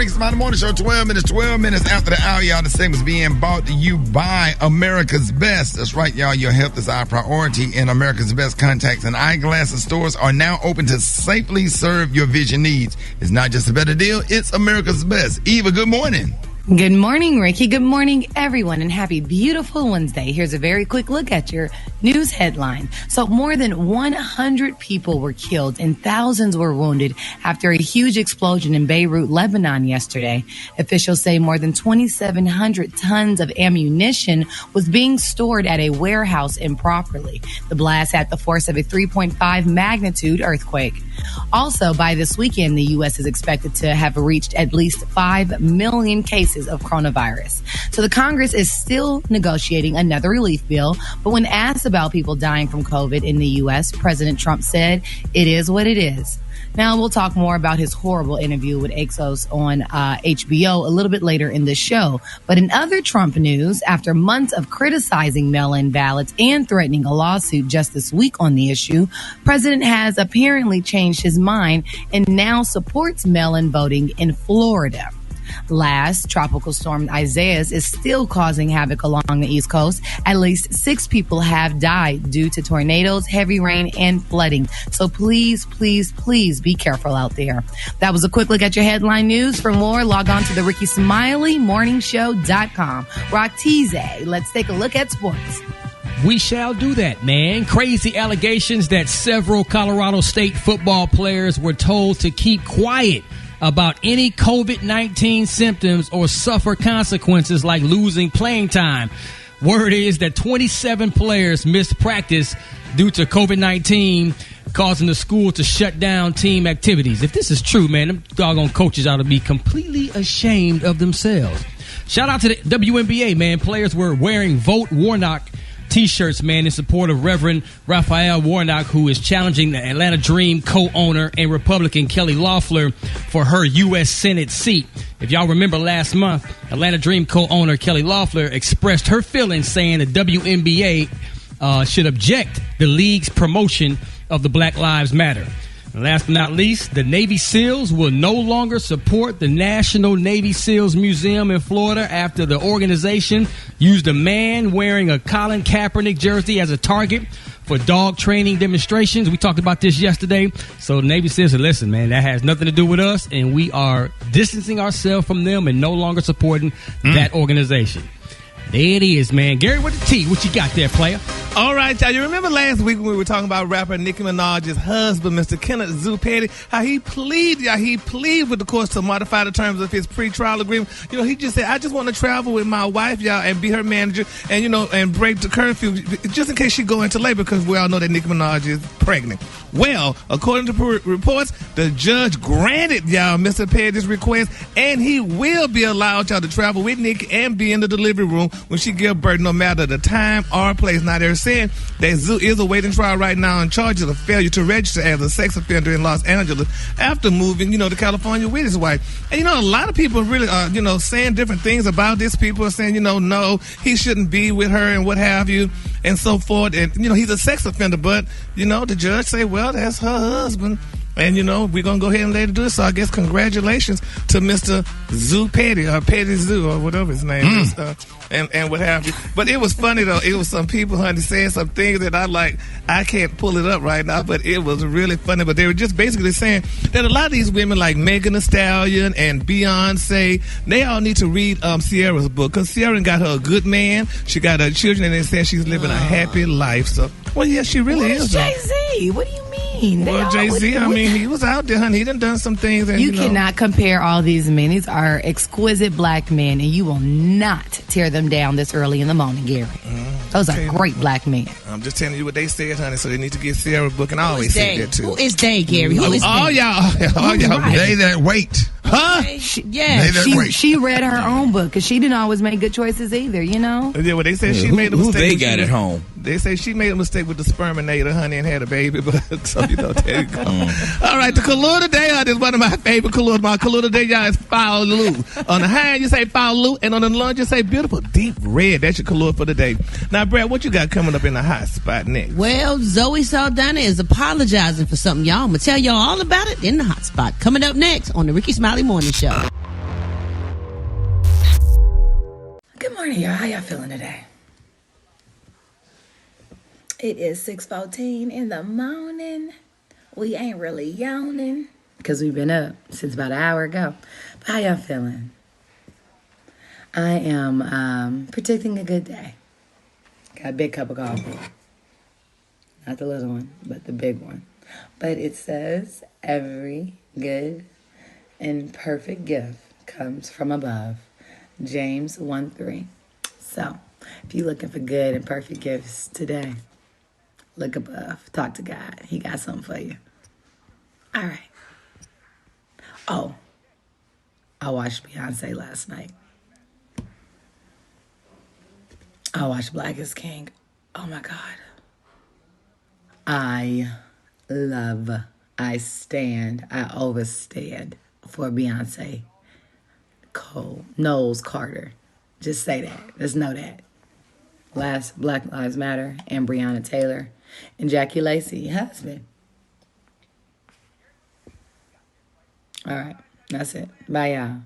Ricky Smiley Morning Show, 12 minutes after the hour, y'all. The segment's being brought to you by America's Best. That's right, y'all. Your health is our priority, and America's Best contacts and eyeglasses stores are now open to safely serve your vision needs. It's not just a better deal, it's America's Best. Eva, good morning. Good morning, Ricky. Good morning, everyone, and happy beautiful Wednesday. Here's a very quick look at your news headline. So more than 100 people were killed and thousands were wounded after a huge explosion in Beirut, Lebanon yesterday. Officials say more than 2,700 tons of ammunition was being stored at a warehouse improperly. The blast had the force of a 3.5 magnitude earthquake. Also, by this weekend, the U.S. is expected to have reached at least 5 million cases of coronavirus. So the Congress is still negotiating another relief bill, but when asked about people dying from COVID in the U.S., President Trump said, "It is what it is." Now, we'll talk more about his horrible interview with Exos on HBO a little bit later in the show. But in other Trump news, after months of criticizing mail-in ballots and threatening a lawsuit just this week on the issue, President has apparently changed his mind and now supports mail-in voting in Florida. Last, Tropical Storm Isaias is still causing havoc along the East Coast. At least 6 people have died due to tornadoes, heavy rain, and flooding. So please, please, please be careful out there. That was a quick look at your headline news. For more, log on to the RickySmileyMorningShow.com. Rocktise, let's take a look at sports. We shall do that, man. Crazy allegations that several Colorado State football players were told to keep quiet about any COVID-19 symptoms or suffer consequences like losing playing time. Word is that 27 players missed practice due to COVID-19, causing the school to shut down team activities. If this is true, man, them doggone coaches ought to be completely ashamed of themselves. Shout out to the WNBA, man. Players were wearing Vote Warnock T-shirts, man, in support of Reverend Raphael Warnock, who is challenging the Atlanta Dream co-owner and Republican Kelly Loeffler for her U.S. Senate seat. If y'all remember last month, Atlanta Dream co-owner Kelly Loeffler expressed her feelings, saying the WNBA should object the league's promotion of the Black Lives Matter. And last but not least, the Navy SEALs will no longer support the National Navy SEALs Museum in Florida after the organization used a man wearing a Colin Kaepernick jersey as a target for dog training demonstrations. We talked about this yesterday. So the Navy SEALs said, listen, man, that has nothing to do with us, and we are distancing ourselves from them and no longer supporting that organization. There it is, man. Gary with the T. What you got there, player? All right, y'all. You remember last week when we were talking about rapper Nicki Minaj's husband, Mr. Kenneth Zuppetti, how he pleaded with the courts to modify the terms of his pretrial agreement. You know, he just said, I just want to travel with my wife, y'all, and be her manager and, you know, and break the curfew just in case she go into labor, because we all know that Nicki Minaj is pregnant. Well, according to reports, the judge granted y'all Mr. Petty's request, and he will be allowed y'all to travel with Nicki and be in the delivery room when she give birth, no matter the time or place. Now, they're saying that Zoo is awaiting trial right now on charges of failure to register as a sex offender in Los Angeles after moving, you know, to California with his wife. And, you know, a lot of people really are, you know, saying different things about this. People are saying, you know, no, he shouldn't be with her and what have you and so forth. And, you know, he's a sex offender, but, you know, the judge say, well, that's her husband. And, you know, we're going to go ahead and let her do it. So I guess congratulations to Mr. Zoo Petty, or Petty Zoo, or whatever his name is, and what have you. But it was funny, though. It was some people, honey, saying some things that I can't pull it up right now, but it was really funny. But they were just basically saying that a lot of these women, like Megan Thee Stallion and Beyonce, they all need to read Ciara's book, because Ciara got her a good man. She got her children, and they said she's living a happy life. So, well, yeah, she really is. Jay-Z? What do you mean? Well, Jay-Z, I mean, he was out there, honey. He done some things. And, you cannot compare all these men. These are exquisite black men, and you will not tear them down this early in the morning, Gary. Those are great black men. I'm just telling you what they said, honey, so they need to get Ciara a book, and I always say that, too. Who is they, Gary? Who is all they? y'all. Right. They that wait. Huh? She read her own book, because she didn't always make good choices either, you know? Yeah, well, they said she made a mistake. Who they got at home? They say she made a mistake with the sperminator, honey, and had a baby. But so, you know, there you go. All right, the color today, honey, is one of my favorite colors. My color today, y'all, is foul Lou. On the high end, you say foul Lou, and on the lunge, you say beautiful deep red. That's your color for the day. Now, Brad, what you got coming up in the hot spot next? Well, Zoe Saldana is apologizing for something, y'all. I'm going to tell y'all all about it in the hot spot. Coming up next on the Ricky Smiley Morning Show. morning, y'all. How y'all feeling today? It is 6:14 in the morning. We ain't really yawning because we've been up since about an hour ago. But how y'all feeling? I am predicting a good day. Got a big cup of coffee. Not the little one, but the big one. But it says every good and perfect gift comes from above. James 1:3. So, if you're looking for good and perfect gifts today, look above. Talk to God. He got something for you. All right. Oh, I watched Beyonce last night. I watched Black is King. Oh, my God. I overstand for Beyonce Knowles Carter. Just say that. Just know that. Last Black Lives Matter and Breonna Taylor and Jackie Lacey, husband. All right. That's it. Bye, y'all.